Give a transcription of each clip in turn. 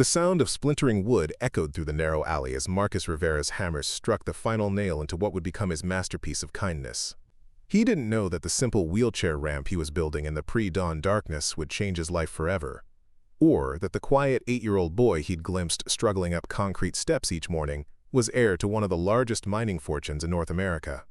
The sound of splintering wood echoed through the narrow alley as Marcus Rivera's hammer struck the final nail into what would become his masterpiece of kindness. He didn't know that the simple wheelchair ramp he was building in the pre-dawn darkness would change his life forever, or that the quiet 8-year-old boy he'd glimpsed struggling up concrete steps each morning was heir to one of the largest mining fortunes in North America.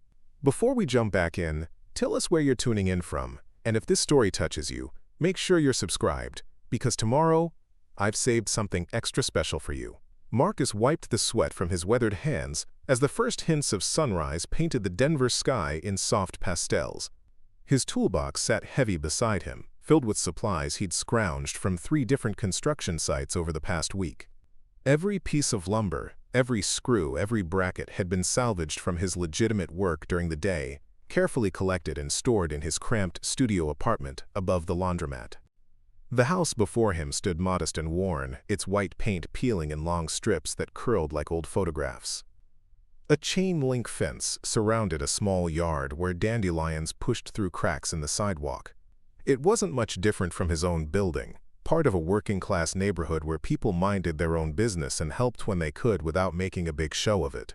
Before we jump back in, tell us where you're tuning in from, and if this story touches you, make sure you're subscribed, because tomorrow, I've saved something extra special for you. Marcus wiped the sweat from his weathered hands as the first hints of sunrise painted the Denver sky in soft pastels. His toolbox sat heavy beside him, filled with supplies he'd scrounged from 3 different construction sites over the past week. Every piece of lumber, every screw, every bracket had been salvaged from his legitimate work during the day, carefully collected and stored in his cramped studio apartment above the laundromat. The house before him stood modest and worn, its white paint peeling in long strips that curled like old photographs. A chain-link fence surrounded a small yard where dandelions pushed through cracks in the sidewalk. It wasn't much different from his own building, part of a working-class neighborhood where people minded their own business and helped when they could without making a big show of it.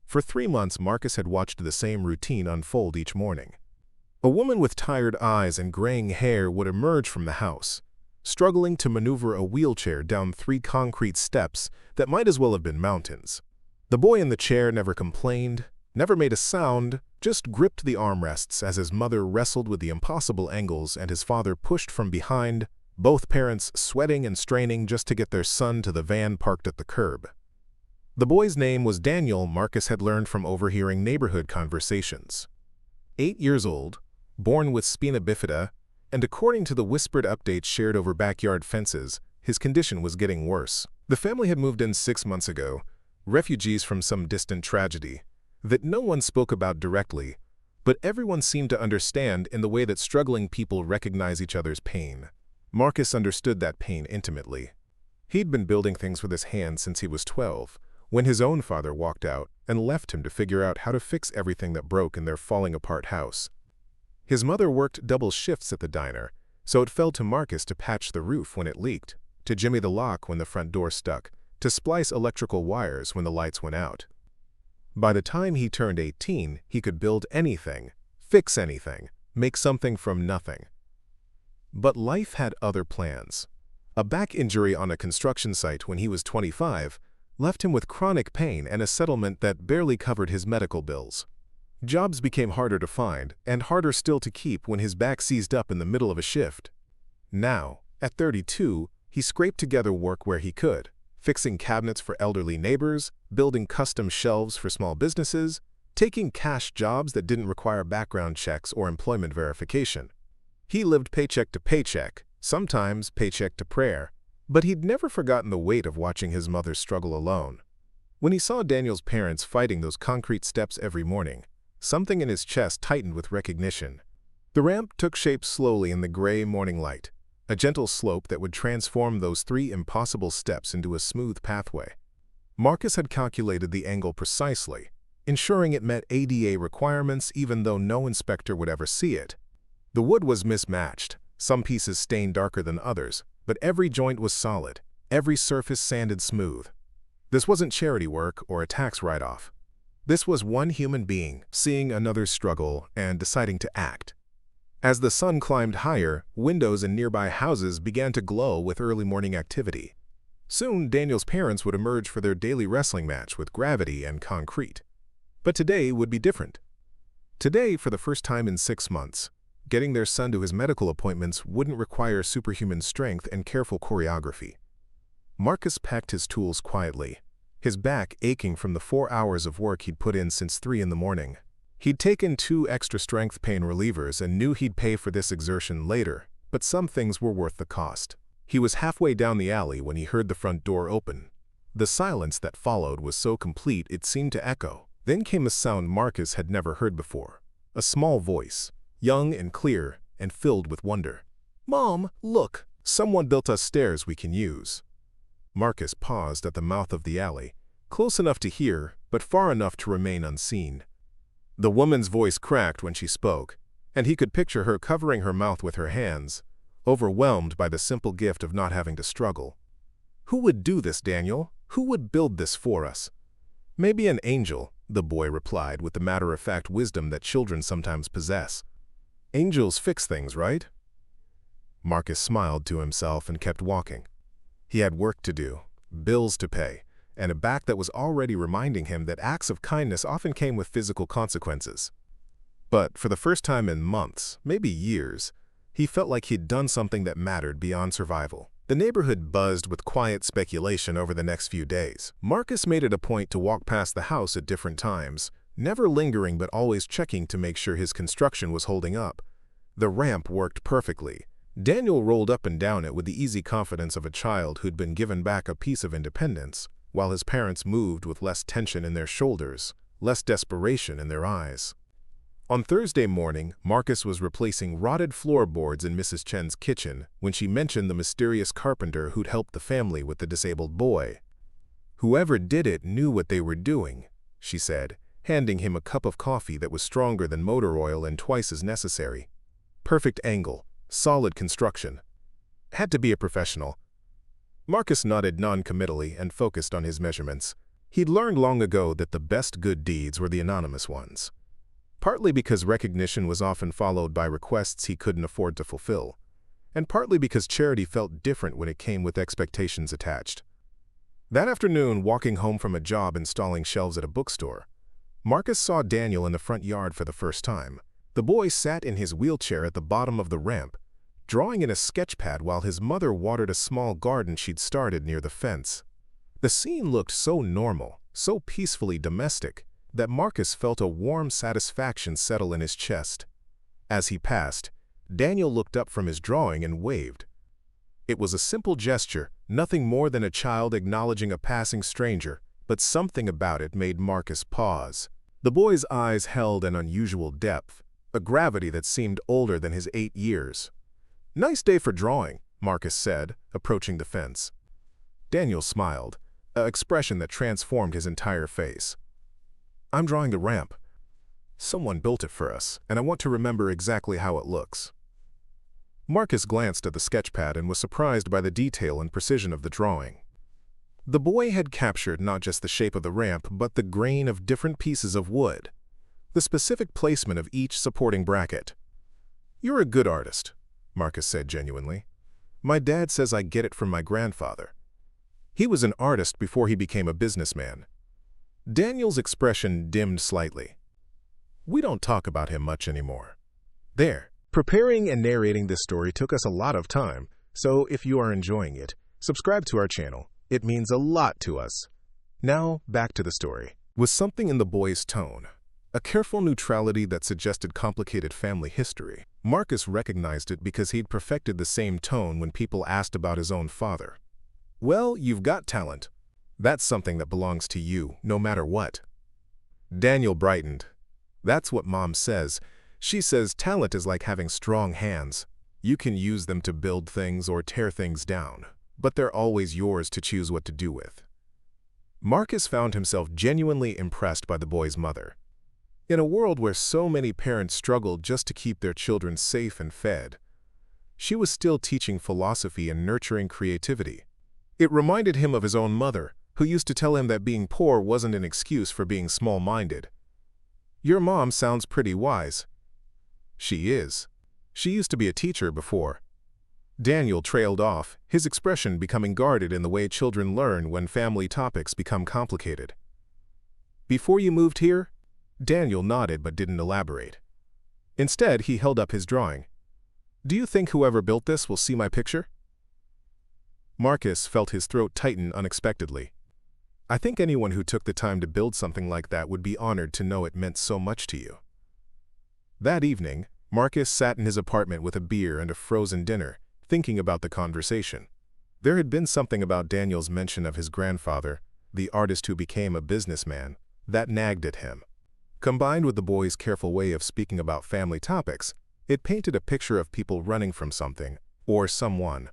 For 3 months, Marcus had watched the same routine unfold each morning. A woman with tired eyes and graying hair would emerge from the house, struggling to maneuver a wheelchair down 3 concrete steps that might as well have been mountains. The boy in the chair never complained, never made a sound, just gripped the armrests as his mother wrestled with the impossible angles and his father pushed from behind, both parents sweating and straining just to get their son to the van parked at the curb. The boy's name was Daniel. Marcus had learned from overhearing neighborhood conversations. 8 years old, born with spina bifida, and according to the whispered updates shared over backyard fences, his condition was getting worse. The family had moved in 6 months ago, refugees from some distant tragedy that no one spoke about directly, but everyone seemed to understand in the way that struggling people recognize each other's pain. Marcus understood that pain intimately. He'd been building things with his hands since he was 12, when his own father walked out and left him to figure out how to fix everything that broke in their falling-apart house. His mother worked double shifts at the diner, so it fell to Marcus to patch the roof when it leaked, to jimmy the lock when the front door stuck, to splice electrical wires when the lights went out. By the time he turned 18, he could build anything, fix anything, make something from nothing. But life had other plans. A back injury on a construction site when he was 25 left him with chronic pain and a settlement that barely covered his medical bills. Jobs became harder to find, and harder still to keep when his back seized up in the middle of a shift. Now, at 32, he scraped together work where he could, fixing cabinets for elderly neighbors, building custom shelves for small businesses, taking cash jobs that didn't require background checks or employment verification. He lived paycheck to paycheck, sometimes paycheck to prayer, but he'd never forgotten the weight of watching his mother struggle alone. When he saw Daniel's parents fighting those concrete steps every morning, something in his chest tightened with recognition. The ramp took shape slowly in the gray morning light, a gentle slope that would transform those 3 impossible steps into a smooth pathway. Marcus had calculated the angle precisely, ensuring it met ADA requirements even though no inspector would ever see it. The wood was mismatched, some pieces stained darker than others, but every joint was solid, every surface sanded smooth. This wasn't charity work or a tax write-off. This was one human being seeing another's struggle and deciding to act. As the sun climbed higher, windows in nearby houses began to glow with early morning activity. Soon, Daniel's parents would emerge for their daily wrestling match with gravity and concrete. But today would be different. Today, for the first time in 6 months, getting their son to his medical appointments wouldn't require superhuman strength and careful choreography. Marcus packed his tools quietly, his back aching from the 4 hours of work he'd put in since 3 in the morning. He'd taken 2 extra strength pain relievers and knew he'd pay for this exertion later, but some things were worth the cost. He was halfway down the alley when he heard the front door open. The silence that followed was so complete it seemed to echo. Then came a sound Marcus had never heard before. A small voice, young and clear and filled with wonder. "Mom, look, someone built us stairs we can use." Marcus paused at the mouth of the alley, close enough to hear, but far enough to remain unseen. The woman's voice cracked when she spoke, and he could picture her covering her mouth with her hands, overwhelmed by the simple gift of not having to struggle. "Who would do this, Daniel? Who would build this for us?" "Maybe an angel," the boy replied with the matter-of-fact wisdom that children sometimes possess. "Angels fix things, right?" Marcus smiled to himself and kept walking. He had work to do, bills to pay, and a back that was already reminding him that acts of kindness often came with physical consequences. But for the first time in months, maybe years, he felt like he'd done something that mattered beyond survival. The neighborhood buzzed with quiet speculation over the next few days. Marcus made it a point to walk past the house at different times, never lingering but always checking to make sure his construction was holding up. The ramp worked perfectly. Daniel rolled up and down it with the easy confidence of a child who'd been given back a piece of independence, while his parents moved with less tension in their shoulders, less desperation in their eyes. On Thursday morning, Marcus was replacing rotted floorboards in Mrs. Chen's kitchen when she mentioned the mysterious carpenter who'd helped the family with the disabled boy. "Whoever did it knew what they were doing," she said, handing him a cup of coffee that was stronger than motor oil and twice as necessary. "Perfect angle, solid construction. Had to be a professional." Marcus nodded non-committally and focused on his measurements. He'd learned long ago that the best good deeds were the anonymous ones. Partly because recognition was often followed by requests he couldn't afford to fulfill, and partly because charity felt different when it came with expectations attached. That afternoon, walking home from a job installing shelves at a bookstore, Marcus saw Daniel in the front yard for the first time. The boy sat in his wheelchair at the bottom of the ramp, drawing in a sketch pad while his mother watered a small garden she'd started near the fence. The scene looked so normal, so peacefully domestic, that Marcus felt a warm satisfaction settle in his chest. As he passed, Daniel looked up from his drawing and waved. It was a simple gesture, nothing more than a child acknowledging a passing stranger, but something about it made Marcus pause. The boy's eyes held an unusual depth, a gravity that seemed older than his 8 years. "Nice day for drawing," Marcus said, approaching the fence. Daniel smiled, an expression that transformed his entire face. "I'm drawing the ramp. Someone built it for us, and I want to remember exactly how it looks." Marcus glanced at the sketchpad and was surprised by the detail and precision of the drawing. The boy had captured not just the shape of the ramp, but the grain of different pieces of wood, the specific placement of each supporting bracket. "You're a good artist," Marcus said genuinely. "My dad says I get it from my grandfather. He was an artist before he became a businessman." Daniel's expression dimmed slightly. "We don't talk about him much anymore." There. Preparing and narrating this story took us a lot of time, so if you are enjoying it, subscribe to our channel. It means a lot to us. Now, back to the story. Was something in the boy's tone, a careful neutrality that suggested complicated family history. Marcus recognized it because he'd perfected the same tone when people asked about his own father. "Well, you've got talent. That's something that belongs to you, no matter what." Daniel brightened. "That's what Mom says. She says talent is like having strong hands. You can use them to build things or tear things down, but they're always yours to choose what to do with." Marcus found himself genuinely impressed by the boy's mother. In a world where so many parents struggled just to keep their children safe and fed, she was still teaching philosophy and nurturing creativity. It reminded him of his own mother, who used to tell him that being poor wasn't an excuse for being small-minded. "Your mom sounds pretty wise." "She is. She used to be a teacher before." Daniel trailed off, his expression becoming guarded in the way children learn when family topics become complicated. "Before you moved here?" Daniel nodded but didn't elaborate. Instead, he held up his drawing. "Do you think whoever built this will see my picture?" Marcus felt his throat tighten unexpectedly. "I think anyone who took the time to build something like that would be honored to know it meant so much to you." That evening, Marcus sat in his apartment with a beer and a frozen dinner, thinking about the conversation. There had been something about Daniel's mention of his grandfather, the artist who became a businessman, that nagged at him. Combined with the boy's careful way of speaking about family topics, it painted a picture of people running from something, or someone.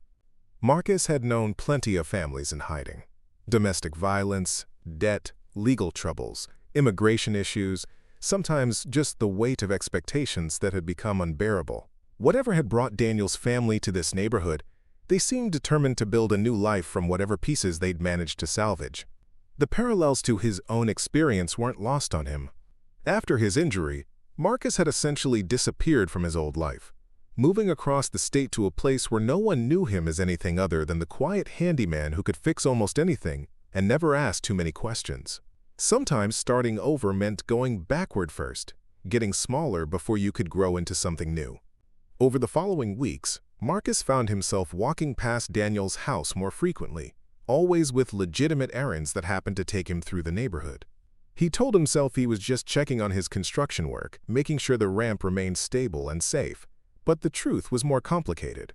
Marcus had known plenty of families in hiding. Domestic violence, debt, legal troubles, immigration issues, sometimes just the weight of expectations that had become unbearable. Whatever had brought Daniel's family to this neighborhood, They seemed determined to build a new life from whatever pieces they'd managed to salvage. The parallels to his own experience weren't lost on him. After his injury, Marcus had essentially disappeared from his old life, moving across the state to a place where no one knew him as anything other than the quiet handyman who could fix almost anything and never asked too many questions. Sometimes starting over meant going backward first, getting smaller before you could grow into something new. Over the following weeks, Marcus found himself walking past Daniel's house more frequently, always with legitimate errands that happened to take him through the neighborhood. He told himself he was just checking on his construction work, making sure the ramp remained stable and safe, but the truth was more complicated.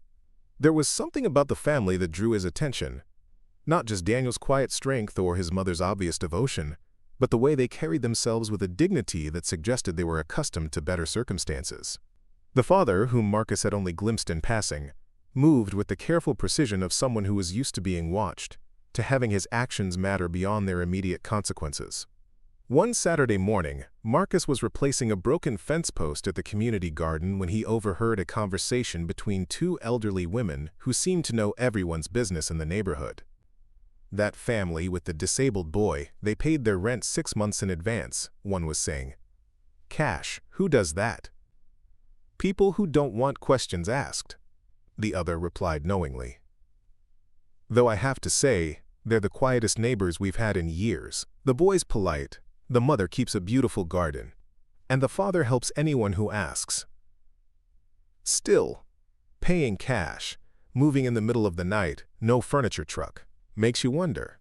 There was something about the family that drew his attention. Not just Daniel's quiet strength or his mother's obvious devotion, but the way they carried themselves with a dignity that suggested they were accustomed to better circumstances. The father, whom Marcus had only glimpsed in passing, moved with the careful precision of someone who was used to being watched, to having his actions matter beyond their immediate consequences. One Saturday morning, Marcus was replacing a broken fence post at the community garden when he overheard a conversation between two elderly women who seemed to know everyone's business in the neighborhood. That family with the disabled boy, they paid their rent 6 months in advance, one was saying. Cash, who does that? People who don't want questions asked, the other replied knowingly. Though I have to say, they're the quietest neighbors we've had in years. The boy's polite, the mother keeps a beautiful garden, and the father helps anyone who asks. Still, paying cash, moving in the middle of the night, no furniture truck, makes you wonder.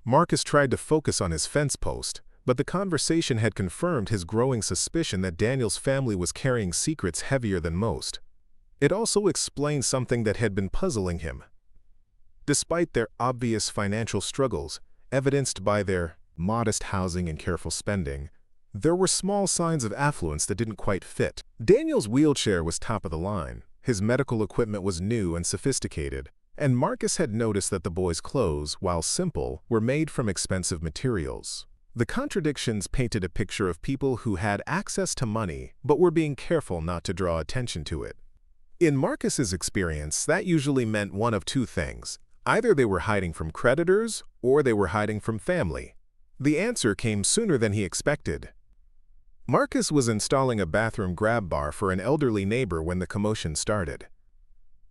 Marcus tried to focus on his fence post, but the conversation had confirmed his growing suspicion that Daniel's family was carrying secrets heavier than most. It also explained something that had been puzzling him. Despite their obvious financial struggles, evidenced by their modest housing and careful spending, there were small signs of affluence that didn't quite fit. Daniel's wheelchair was top of the line, his medical equipment was new and sophisticated, and Marcus had noticed that the boy's clothes, while simple, were made from expensive materials. The contradictions painted a picture of people who had access to money but were being careful not to draw attention to it. In Marcus's experience, that usually meant one of two things. Either they were hiding from creditors or they were hiding from family. The answer came sooner than he expected. Marcus was installing a bathroom grab bar for an elderly neighbor when the commotion started.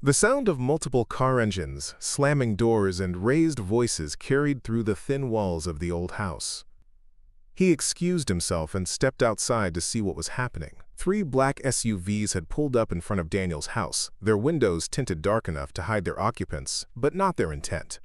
The sound of multiple car engines, slamming doors, and raised voices carried through the thin walls of the old house. He excused himself and stepped outside to see what was happening. 3 black SUVs had pulled up in front of Daniel's house, their windows tinted dark enough to hide their occupants, but not their intent.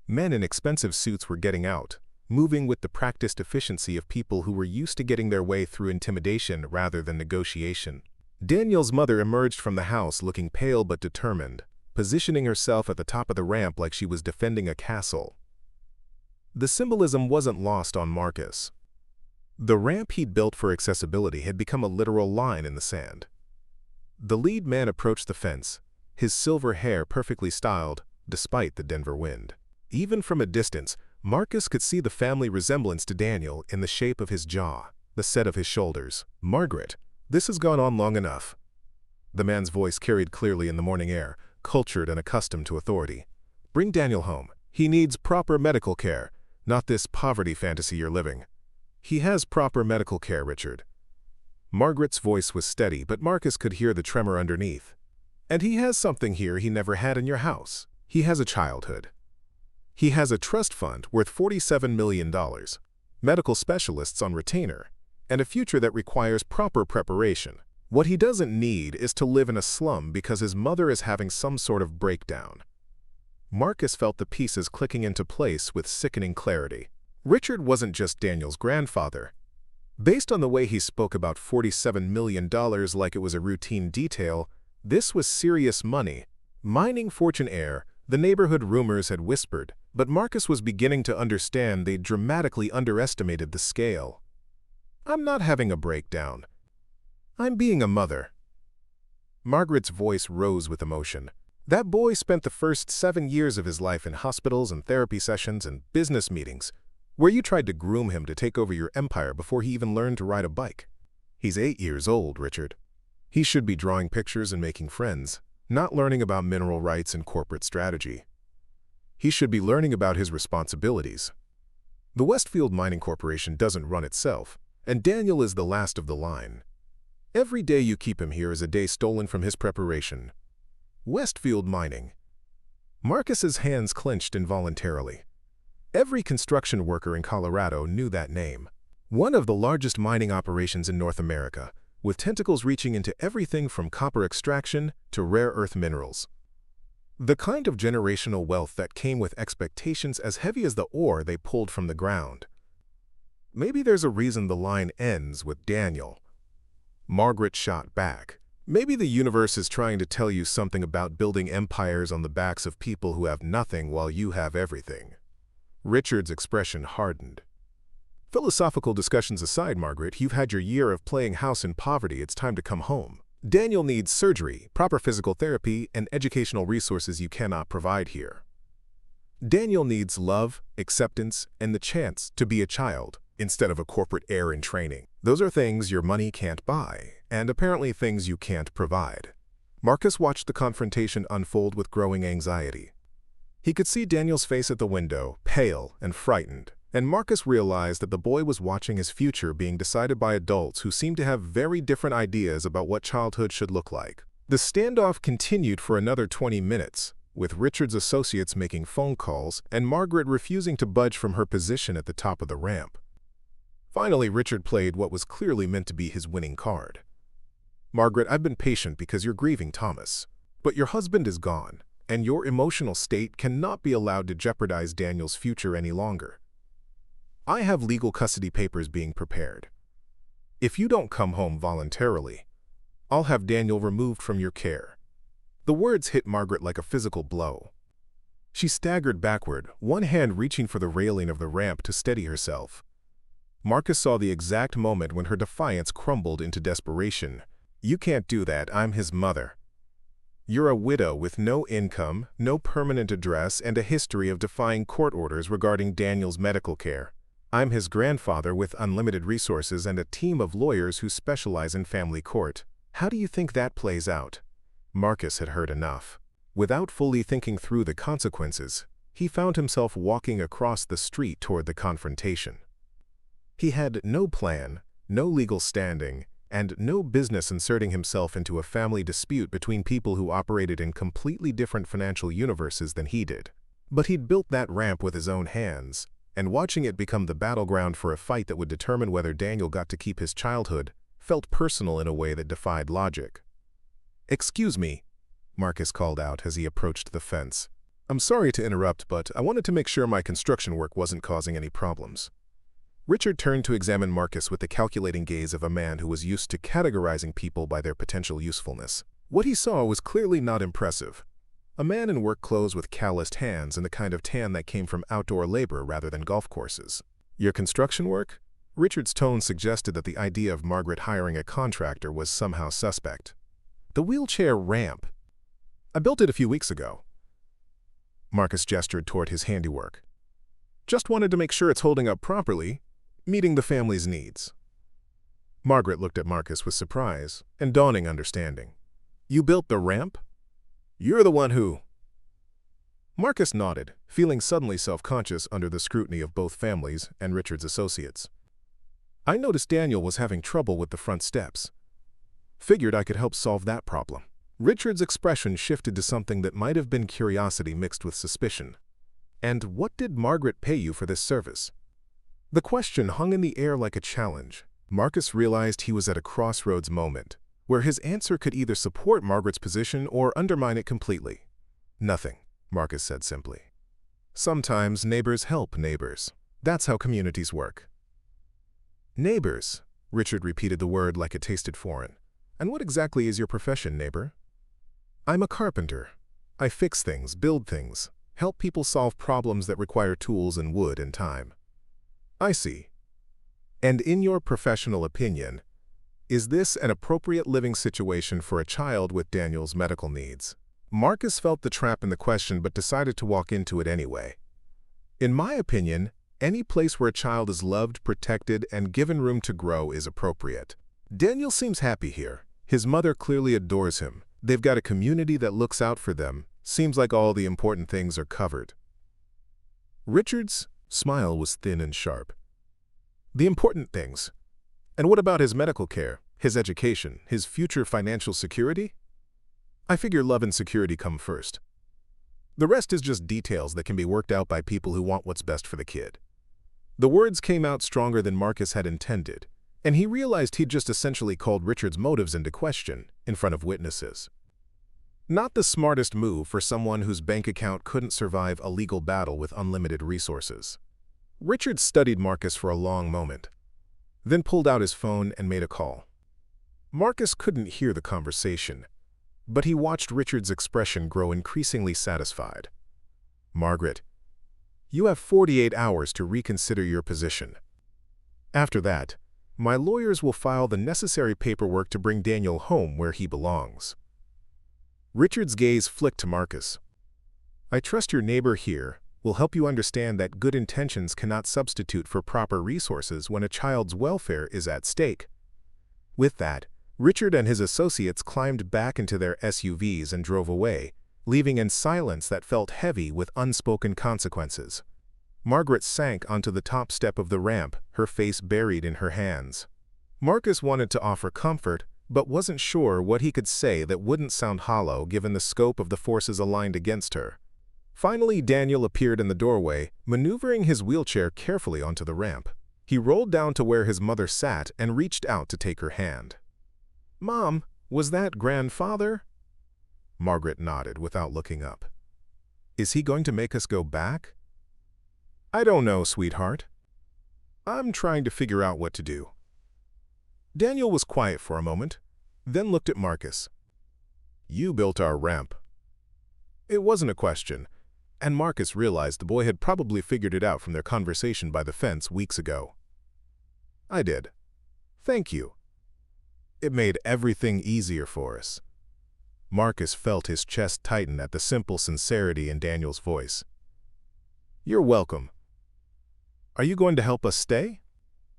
Men in expensive suits were getting out, moving with the practiced efficiency of people who were used to getting their way through intimidation rather than negotiation. Daniel's mother emerged from the house looking pale but determined, positioning herself at the top of the ramp like she was defending a castle. The symbolism wasn't lost on Marcus. The ramp he'd built for accessibility had become a literal line in the sand. The lead man approached the fence, his silver hair perfectly styled, despite the Denver wind. Even from a distance, Marcus could see the family resemblance to Daniel in the shape of his jaw, the set of his shoulders. "Margaret, this has gone on long enough." The man's voice carried clearly in the morning air, cultured and accustomed to authority. "Bring Daniel home. He needs proper medical care, not this poverty fantasy you're living." "He has proper medical care, Richard." Margaret's voice was steady, but Marcus could hear the tremor underneath. "And he has something here he never had in your house. He has a childhood. He has a trust fund worth $47 million, medical specialists on retainer, and a future that requires proper preparation. What he doesn't need is to live in a slum because his mother is having some sort of breakdown." Marcus felt the pieces clicking into place with sickening clarity. Richard wasn't just Daniel's grandfather. Based on the way he spoke about $47 million like it was a routine detail, this was serious money. Mining fortune heir, the neighborhood rumors had whispered, but Marcus was beginning to understand they'd dramatically underestimated the scale. "I'm not having a breakdown. I'm being a mother." Margaret's voice rose with emotion. "That boy spent the first 7 years of his life in hospitals and therapy sessions and business meetings, where you tried to groom him to take over your empire before he even learned to ride a bike. He's 8 years old, Richard. He should be drawing pictures and making friends, not learning about mineral rights and corporate strategy. He should be learning about his responsibilities. The Westfield Mining Corporation doesn't run itself, and Daniel is the last of the line. Every day you keep him here is a day stolen from his preparation. Westfield Mining. Marcus's hands clenched involuntarily. Every construction worker in Colorado knew that name. One of the largest mining operations in North America, with tentacles reaching into everything from copper extraction to rare earth minerals. The kind of generational wealth that came with expectations as heavy as the ore they pulled from the ground. Maybe there's a reason the line ends with Daniel. Margaret shot back. Maybe the universe is trying to tell you something about building empires on the backs of people who have nothing while you have everything. Richard's expression hardened. Philosophical discussions aside, Margaret, you've had your year of playing house in poverty. It's time to come home. Daniel needs surgery, proper physical therapy, and educational resources you cannot provide here. Daniel needs love, acceptance, and the chance to be a child instead of a corporate heir in training. Those are things your money can't buy, and apparently things you can't provide. Marcus watched the confrontation unfold with growing anxiety. He could see Daniel's face at the window, pale and frightened, and Marcus realized that the boy was watching his future being decided by adults who seemed to have very different ideas about what childhood should look like. The standoff continued for another 20 minutes, with Richard's associates making phone calls and Margaret refusing to budge from her position at the top of the ramp. Finally, Richard played what was clearly meant to be his winning card. Margaret, I've been patient because you're grieving Thomas, but your husband is gone, and your emotional state cannot be allowed to jeopardize Daniel's future any longer. I have legal custody papers being prepared. If you don't come home voluntarily, I'll have Daniel removed from your care. The words hit Margaret like a physical blow. She staggered backward, one hand reaching for the railing of the ramp to steady herself. Marcus saw the exact moment when her defiance crumbled into desperation. You can't do that, I'm his mother. You're a widow with no income, no permanent address, and a history of defying court orders regarding Daniel's medical care. I'm his grandfather with unlimited resources and a team of lawyers who specialize in family court. How do you think that plays out? Marcus had heard enough. Without fully thinking through the consequences, he found himself walking across the street toward the confrontation. He had no plan, no legal standing, and no business inserting himself into a family dispute between people who operated in completely different financial universes than he did. But he'd built that ramp with his own hands, and watching it become the battleground for a fight that would determine whether Daniel got to keep his childhood felt personal in a way that defied logic. "Excuse me," Marcus called out as he approached the fence. "I'm sorry to interrupt, but I wanted to make sure my construction work wasn't causing any problems." Richard turned to examine Marcus with the calculating gaze of a man who was used to categorizing people by their potential usefulness. What he saw was clearly not impressive. A man in work clothes with calloused hands and the kind of tan that came from outdoor labor rather than golf courses. "Your construction work?" Richard's tone suggested that the idea of Margaret hiring a contractor was somehow suspect. "The wheelchair ramp. I built it a few weeks ago." Marcus gestured toward his handiwork. "Just wanted to make sure it's holding up properly, meeting the family's needs." Margaret looked at Marcus with surprise and dawning understanding. "You built the ramp? You're the one who—" Marcus nodded, feeling suddenly self-conscious under the scrutiny of both families and Richard's associates. "I noticed Daniel was having trouble with the front steps. Figured I could help solve that problem." Richard's expression shifted to something that might have been curiosity mixed with suspicion. "And what did Margaret pay you for this service?" The question hung in the air like a challenge. Marcus realized he was at a crossroads moment, where his answer could either support Margaret's position or undermine it completely. "Nothing," Marcus said simply. "Sometimes neighbors help neighbors. That's how communities work." "Neighbors," Richard repeated the word like it tasted foreign. "And what exactly is your profession, neighbor?" "I'm a carpenter. I fix things, build things, help people solve problems that require tools and wood and time." "I see. And in your professional opinion, is this an appropriate living situation for a child with Daniel's medical needs?" Marcus felt the trap in the question but decided to walk into it anyway. "In my opinion, any place where a child is loved, protected, and given room to grow is appropriate. Daniel seems happy here. His mother clearly adores him. They've got a community that looks out for them. Seems like all the important things are covered. Richard's smile was thin and sharp. The important things. And what about his medical care, his education, his future financial security? I figure love and security come first. The rest is just details that can be worked out by people who want what's best for the kid. The words came out stronger than Marcus had intended, and he realized he'd just essentially called Richard's motives into question in front of witnesses. Not the smartest move for someone whose bank account couldn't survive a legal battle with unlimited resources. Richard studied Marcus for a long moment, then pulled out his phone and made a call. Marcus couldn't hear the conversation, but he watched Richard's expression grow increasingly satisfied. "Margaret, you have 48 hours to reconsider your position. After that, my lawyers will file the necessary paperwork to bring Daniel home where he belongs." Richard's gaze flicked to Marcus. "I trust your neighbor here will help you understand that good intentions cannot substitute for proper resources when a child's welfare is at stake." With that, Richard and his associates climbed back into their SUVs and drove away, leaving in silence that felt heavy with unspoken consequences. Margaret sank onto the top step of the ramp, her face buried in her hands. Marcus wanted to offer comfort, but wasn't sure what he could say that wouldn't sound hollow given the scope of the forces aligned against her. Finally, Daniel appeared in the doorway, maneuvering his wheelchair carefully onto the ramp. He rolled down to where his mother sat and reached out to take her hand. "Mom, was that grandfather?" Margaret nodded without looking up. "Is he going to make us go back?" "I don't know, sweetheart. I'm trying to figure out what to do." Daniel was quiet for a moment, then looked at Marcus. "You built our ramp." It wasn't a question, and Marcus realized the boy had probably figured it out from their conversation by the fence weeks ago. "I did. Thank you. It made everything easier for us." Marcus felt his chest tighten at the simple sincerity in Daniel's voice. "You're welcome. Are you going to help us stay?"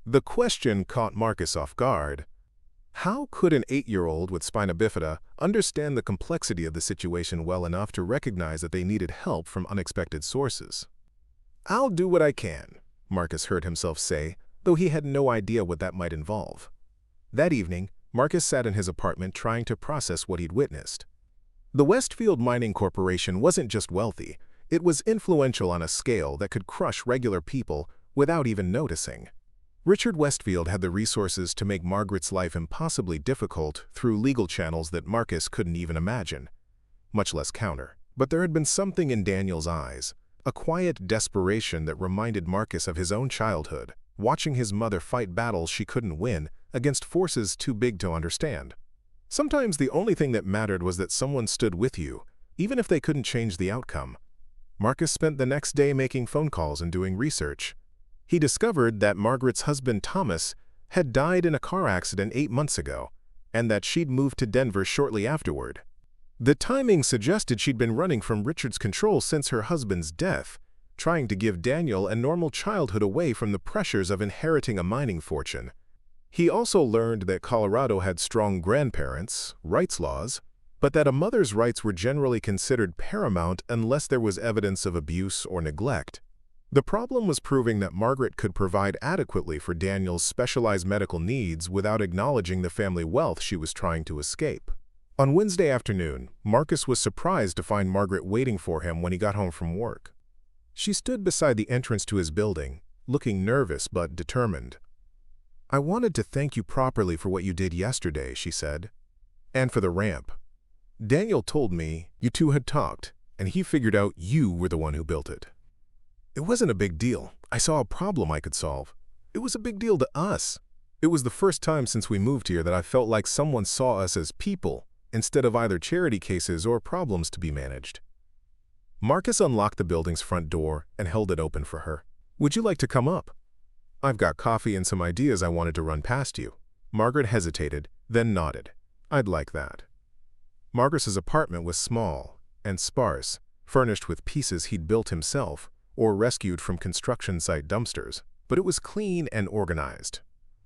The question caught Marcus off guard. How could an 8-year-old with spina bifida understand the complexity of the situation well enough to recognize that they needed help from unexpected sources? "I'll do what I can," Marcus heard himself say, though he had no idea what that might involve. That evening, Marcus sat in his apartment trying to process what he'd witnessed. The Westfield Mining Corporation wasn't just wealthy, it was influential on a scale that could crush regular people without even noticing. Richard Westfield had the resources to make Margaret's life impossibly difficult through legal channels that Marcus couldn't even imagine, much less counter. But there had been something in Daniel's eyes, a quiet desperation that reminded Marcus of his own childhood, watching his mother fight battles she couldn't win against forces too big to understand. Sometimes the only thing that mattered was that someone stood with you, even if they couldn't change the outcome. Marcus spent the next day making phone calls and doing research. He discovered that Margaret's husband Thomas had died in a car accident 8 months ago, and that she'd moved to Denver shortly afterward. The timing suggested she'd been running from Richard's control since her husband's death, trying to give Daniel a normal childhood away from the pressures of inheriting a mining fortune. He also learned that Colorado had strong grandparents' rights laws, but that a mother's rights were generally considered paramount unless there was evidence of abuse or neglect. The problem was proving that Margaret could provide adequately for Daniel's specialized medical needs without acknowledging the family wealth she was trying to escape. On Wednesday afternoon, Marcus was surprised to find Margaret waiting for him when he got home from work. She stood beside the entrance to his building, looking nervous but determined. "I wanted to thank you properly for what you did yesterday," she said, "and for the ramp. Daniel told me you two had talked, and he figured out you were the one who built it. It wasn't a big deal. I saw a problem I could solve. It was a big deal to us. It was the first time since we moved here that I felt like someone saw us as people, instead of either charity cases or problems to be managed." Marcus unlocked the building's front door and held it open for her. "Would you like to come up? I've got coffee and some ideas I wanted to run past you." Margaret hesitated, then nodded. "I'd like that." Marcus's apartment was small and sparse, furnished with pieces he'd built himself or rescued from construction site dumpsters, but it was clean and organized.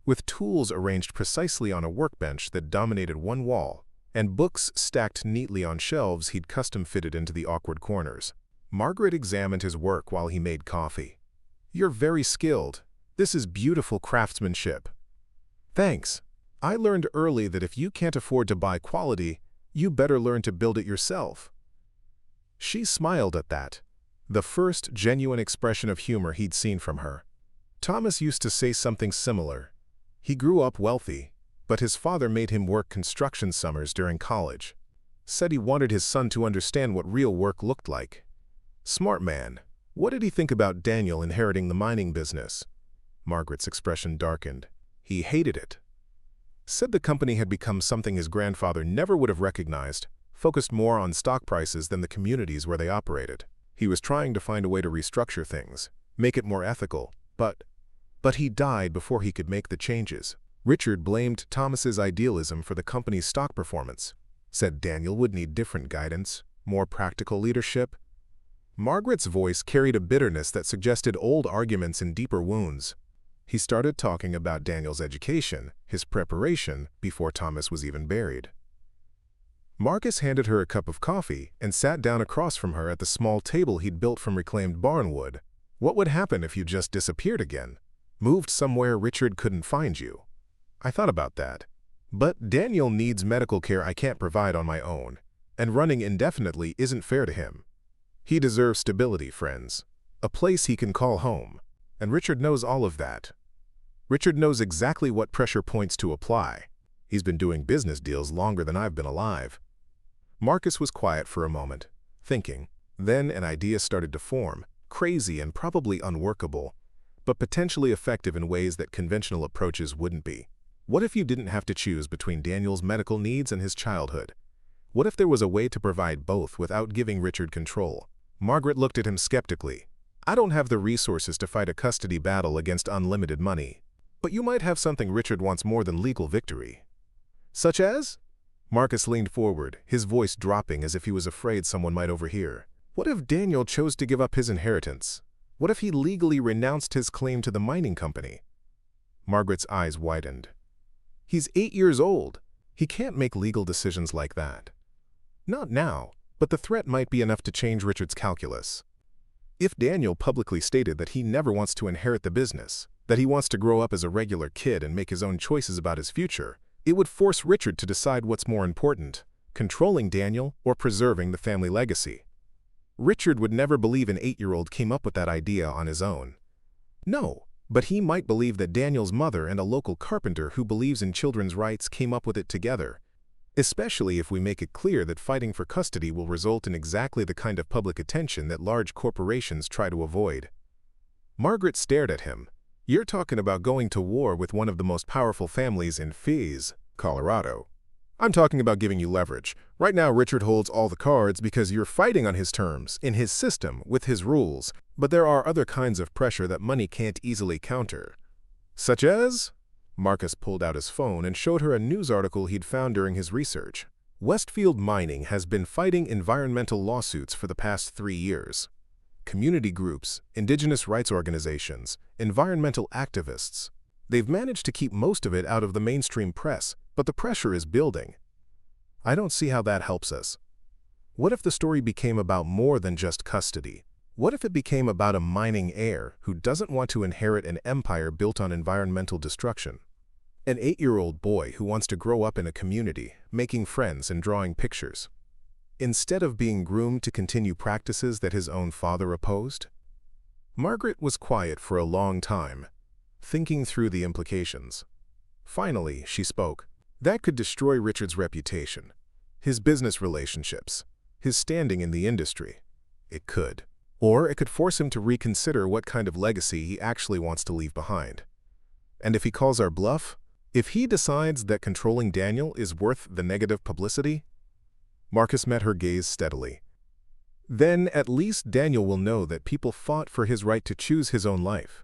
With tools arranged precisely on a workbench that dominated one wall, and books stacked neatly on shelves he'd custom-fitted into the awkward corners. Margaret examined his work while he made coffee. "You're very skilled. This is beautiful craftsmanship." "Thanks. I learned early that if you can't afford to buy quality, you better learn to build it yourself." She smiled at that, the first genuine expression of humor he'd seen from her. Thomas used to say something similar. He grew up wealthy, but his father made him work construction summers during college. Said he wanted his son to understand what real work looked like. Smart man. What did he think about Daniel inheriting the mining business? Margaret's expression darkened. He hated it. Said the company had become something his grandfather never would have recognized, focused more on stock prices than the communities where they operated. He was trying to find a way to restructure things, make it more ethical, but he died before he could make the changes. Richard blamed Thomas's idealism for the company's stock performance. Said Daniel would need different guidance, more practical leadership. Margaret's voice carried a bitterness that suggested old arguments and deeper wounds. He started talking about Daniel's education, his preparation, before Thomas was even buried. Marcus handed her a cup of coffee and sat down across from her at the small table he'd built from reclaimed barnwood. "What would happen if you just disappeared again? Moved somewhere Richard couldn't find you?" "I thought about that. But Daniel needs medical care I can't provide on my own, and running indefinitely isn't fair to him. He deserves stability, friends. A place he can call home. And Richard knows all of that. Richard knows exactly what pressure points to apply. He's been doing business deals longer than I've been alive." Marcus was quiet for a moment, thinking. Then an idea started to form, crazy and probably unworkable, but potentially effective in ways that conventional approaches wouldn't be. What if you didn't have to choose between Daniel's medical needs and his childhood? What if there was a way to provide both without giving Richard control? Margaret looked at him skeptically. "I don't have the resources to fight a custody battle against unlimited money. But you might have something Richard wants more than legal victory." "Such as?" Marcus leaned forward, his voice dropping as if he was afraid someone might overhear. "What if Daniel chose to give up his inheritance? What if he legally renounced his claim to the mining company?" Margaret's eyes widened. "He's 8 years old. He can't make legal decisions like that." "Not now, but the threat might be enough to change Richard's calculus. If Daniel publicly stated that he never wants to inherit the business, that he wants to grow up as a regular kid and make his own choices about his future, it would force Richard to decide what's more important, controlling Daniel or preserving the family legacy. Richard would never believe an 8-year-old came up with that idea on his own. No, but he might believe that Daniel's mother and a local carpenter who believes in children's rights came up with it together, especially if we make it clear that fighting for custody will result in exactly the kind of public attention that large corporations try to avoid. Margaret stared at him. "You're talking about going to war with one of the most powerful families in Fees, Colorado. I'm talking about giving you leverage. Right now, Richard holds all the cards because you're fighting on his terms, in his system, with his rules. But there are other kinds of pressure that money can't easily counter." "Such as?" Marcus pulled out his phone and showed her a news article he'd found during his research. "Westfield Mining has been fighting environmental lawsuits for the past 3 years. Community groups, indigenous rights organizations, environmental activists. They've managed to keep most of it out of the mainstream press, but the pressure is building. I don't see how that helps us. What if the story became about more than just custody? What if it became about a mining heir who doesn't want to inherit an empire built on environmental destruction? An 8-year-old boy who wants to grow up in a community, making friends and drawing pictures, instead of being groomed to continue practices that his own father opposed?" Margaret was quiet for a long time, thinking through the implications. Finally, she spoke. "That could destroy Richard's reputation, his business relationships, his standing in the industry. It could. Or it could force him to reconsider what kind of legacy he actually wants to leave behind. And if he calls our bluff, if he decides that controlling Daniel is worth the negative publicity?" Marcus met her gaze steadily. "Then at least Daniel will know that people fought for his right to choose his own life.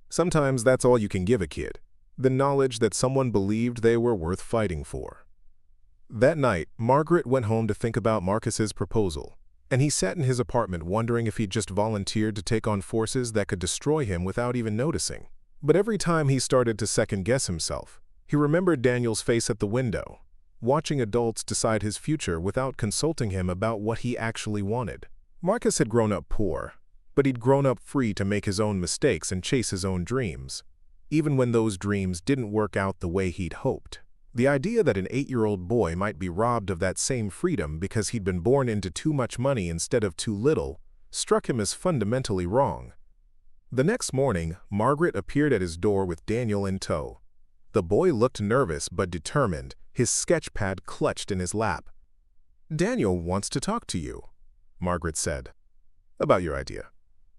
Sometimes that's all you can give a kid, the knowledge that someone believed they were worth fighting for." That night, Margaret went home to think about Marcus's proposal, and he sat in his apartment wondering if he'd just volunteered to take on forces that could destroy him without even noticing. But every time he started to second-guess himself, he remembered Daniel's face at the window, watching adults decide his future without consulting him about what he actually wanted. Marcus had grown up poor, but he'd grown up free to make his own mistakes and chase his own dreams, even when those dreams didn't work out the way he'd hoped. The idea that an 8-year-old boy might be robbed of that same freedom because he'd been born into too much money instead of too little struck him as fundamentally wrong. The next morning, Margaret appeared at his door with Daniel in tow. The boy looked nervous but determined, his sketch pad clutched in his lap. "Daniel wants to talk to you," Margaret said. "About your idea."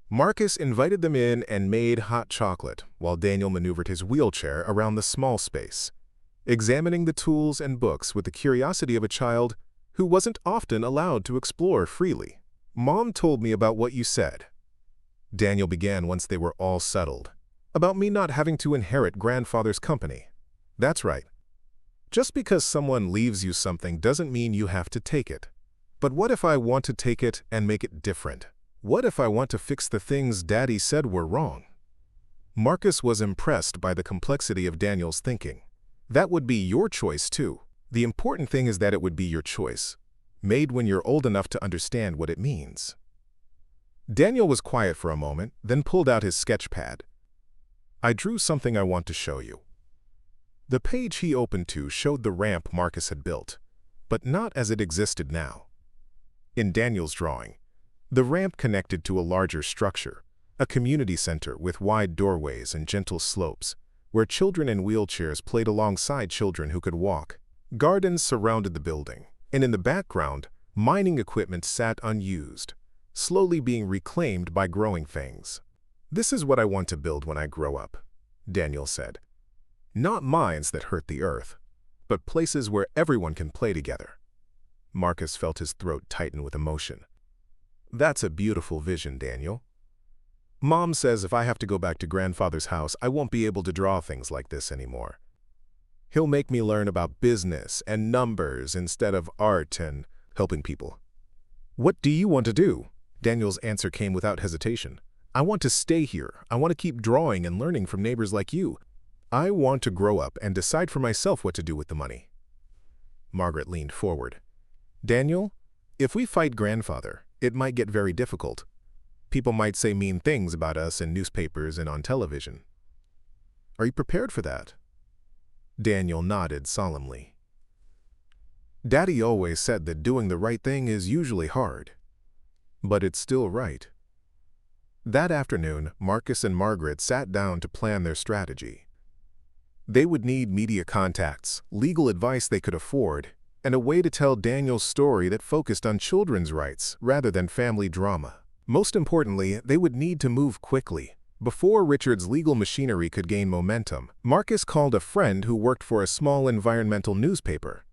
Marcus invited them in and made hot chocolate while Daniel maneuvered his wheelchair around the small space, examining the tools and books with the curiosity of a child who wasn't often allowed to explore freely. "Mom told me about what you said," Daniel began once they were all settled, "about me not having to inherit grandfather's company." "That's right. Just because someone leaves you something doesn't mean you have to take it. But what if I want to take it and make it different? What if I want to fix the things Daddy said were wrong?" Marcus was impressed by the complexity of Daniel's thinking. That would be your choice too. The important thing is that it would be your choice, made when you're old enough to understand what it means. Daniel was quiet for a moment, then pulled out his sketch pad. "I drew something I want to show you." The page he opened to showed the ramp Marcus had built, but not as it existed now. In Daniel's drawing, the ramp connected to a larger structure, a community center with wide doorways and gentle slopes, where children in wheelchairs played alongside children who could walk. Gardens surrounded the building, and in the background, mining equipment sat unused, slowly being reclaimed by growing things. "This is what I want to build when I grow up," Daniel said. "Not mines that hurt the earth, but places where everyone can play together." Marcus felt his throat tighten with emotion. "That's a beautiful vision, Daniel. Mom says if I have to go back to grandfather's house, I won't be able to draw things like this anymore. He'll make me learn about business and numbers instead of art and helping people." "What do you want to do?" Daniel's answer came without hesitation. "I want to stay here. I want to keep drawing and learning from neighbors like you. I want to grow up and decide for myself what to do with the money." Margaret leaned forward. "Daniel, if we fight grandfather, it might get very difficult. People might say mean things about us in newspapers and on television. Are you prepared for that?" Daniel nodded solemnly. "Daddy always said that doing the right thing is usually hard, but it's still right." That afternoon, Marcus and Margaret sat down to plan their strategy. They would need media contacts, legal advice they could afford, and a way to tell Daniel's story that focused on children's rights rather than family drama. Most importantly, they would need to move quickly. Before Richard's legal machinery could gain momentum, Marcus called a friend who worked for a small environmental newspaper,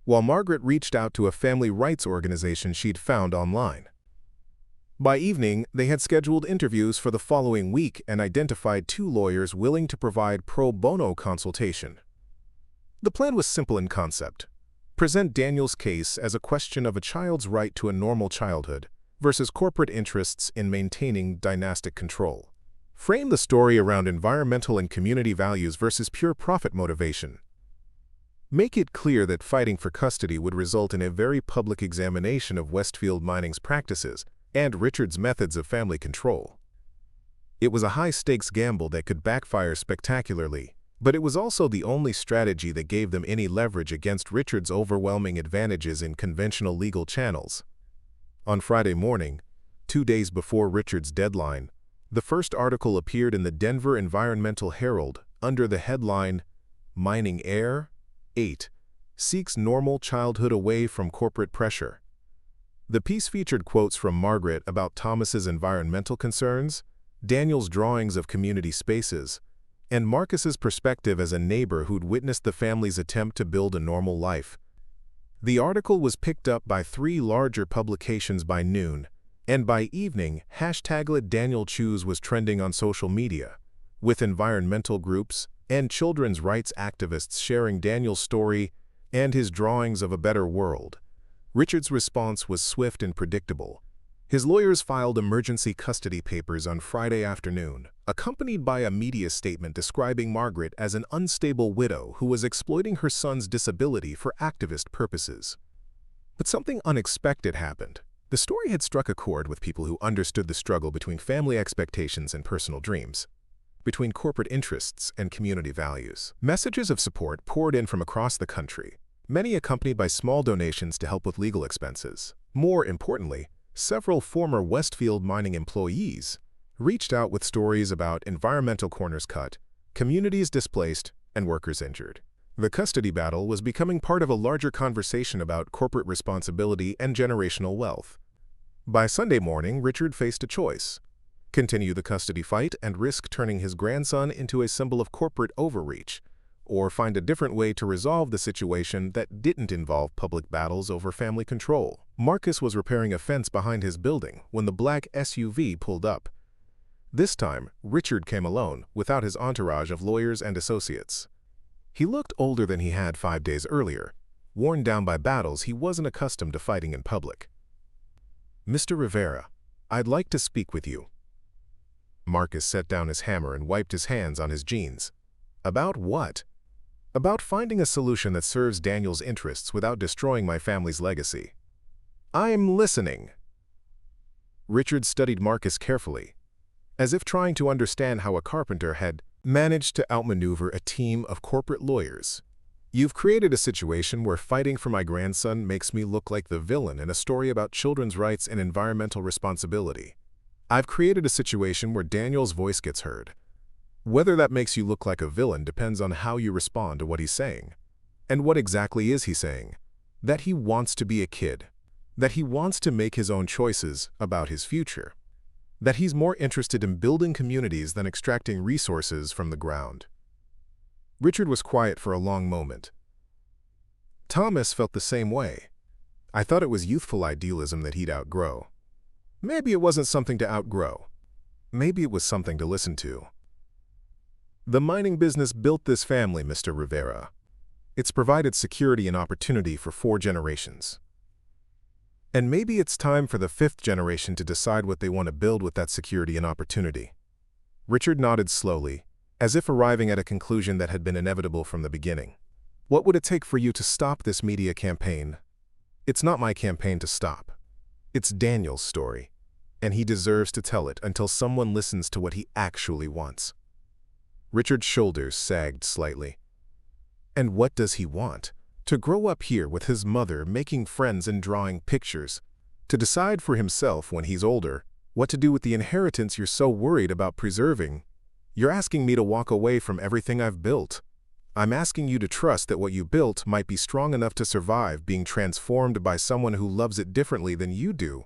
while Margaret reached out to a family rights organization she'd found online. By evening, they had scheduled interviews for the following week and identified 2 lawyers willing to provide pro bono consultation. The plan was simple in concept. Present Daniel's case as a question of a child's right to a normal childhood versus corporate interests in maintaining dynastic control. Frame the story around environmental and community values versus pure profit motivation. Make it clear that fighting for custody would result in a very public examination of Westfield Mining's practices and Richard's methods of family control. It was a high-stakes gamble that could backfire spectacularly, but it was also the only strategy that gave them any leverage against Richard's overwhelming advantages in conventional legal channels. On Friday morning, 2 days before Richard's deadline, the first article appeared in the Denver Environmental Herald under the headline, "Mining Heir, 8, Seeks Normal Childhood Away from Corporate Pressure." The piece featured quotes from Margaret about Thomas's environmental concerns, Daniel's drawings of community spaces, and Marcus's perspective as a neighbor who'd witnessed the family's attempt to build a normal life. The article was picked up by 3 larger publications by noon, and by evening, #LetDanielChoose was trending on social media, with environmental groups and children's rights activists sharing Daniel's story and his drawings of a better world. Richard's response was swift and predictable. His lawyers filed emergency custody papers on Friday afternoon, accompanied by a media statement describing Margaret as an unstable widow who was exploiting her son's disability for activist purposes. But something unexpected happened. The story had struck a chord with people who understood the struggle between family expectations and personal dreams, between corporate interests and community values. Messages of support poured in from across the country, many accompanied by small donations to help with legal expenses. More importantly, several former Westfield mining employees reached out with stories about environmental corners cut, communities displaced, and workers injured. The custody battle was becoming part of a larger conversation about corporate responsibility and generational wealth. By Sunday morning, Richard faced a choice: continue the custody fight and risk turning his grandson into a symbol of corporate overreach, or find a different way to resolve the situation that didn't involve public battles over family control. Marcus was repairing a fence behind his building when the black SUV pulled up. This time, Richard came alone, without his entourage of lawyers and associates. He looked older than he had 5 days earlier, worn down by battles he wasn't accustomed to fighting in public. "Mr. Rivera, I'd like to speak with you." Marcus set down his hammer and wiped his hands on his jeans. "About what?" "About finding a solution that serves Daniel's interests without destroying my family's legacy." "I'm listening." Richard studied Marcus carefully, as if trying to understand how a carpenter had managed to outmaneuver a team of corporate lawyers. "You've created a situation where fighting for my grandson makes me look like the villain in a story about children's rights and environmental responsibility. I've created a situation where Daniel's voice gets heard. Whether that makes you look like a villain depends on how you respond to what he's saying. And what exactly is he saying? That he wants to be a kid. That he wants to make his own choices about his future. That he's more interested in building communities than extracting resources from the ground." Richard was quiet for a long moment. "Thomas felt the same way. I thought it was youthful idealism that he'd outgrow. Maybe it wasn't something to outgrow. Maybe it was something to listen to. The mining business built this family, Mr. Rivera. It's provided security and opportunity for 4 generations. And maybe it's time for the 5th generation to decide what they want to build with that security and opportunity." Richard nodded slowly, as if arriving at a conclusion that had been inevitable from the beginning. "What would it take for you to stop this media campaign?" "It's not my campaign to stop. It's Daniel's story, and he deserves to tell it until someone listens to what he actually wants." Richard's shoulders sagged slightly. "And what does he want? To grow up here with his mother making friends and drawing pictures? To decide for himself when he's older what to do with the inheritance you're so worried about preserving? You're asking me to walk away from everything I've built. I'm asking you to trust that what you built might be strong enough to survive being transformed by someone who loves it differently than you do.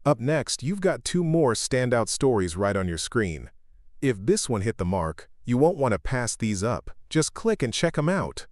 Up next, you've got 2 more standout stories right on your screen. If this one hit the mark, you won't want to pass these up. Just click and check them out."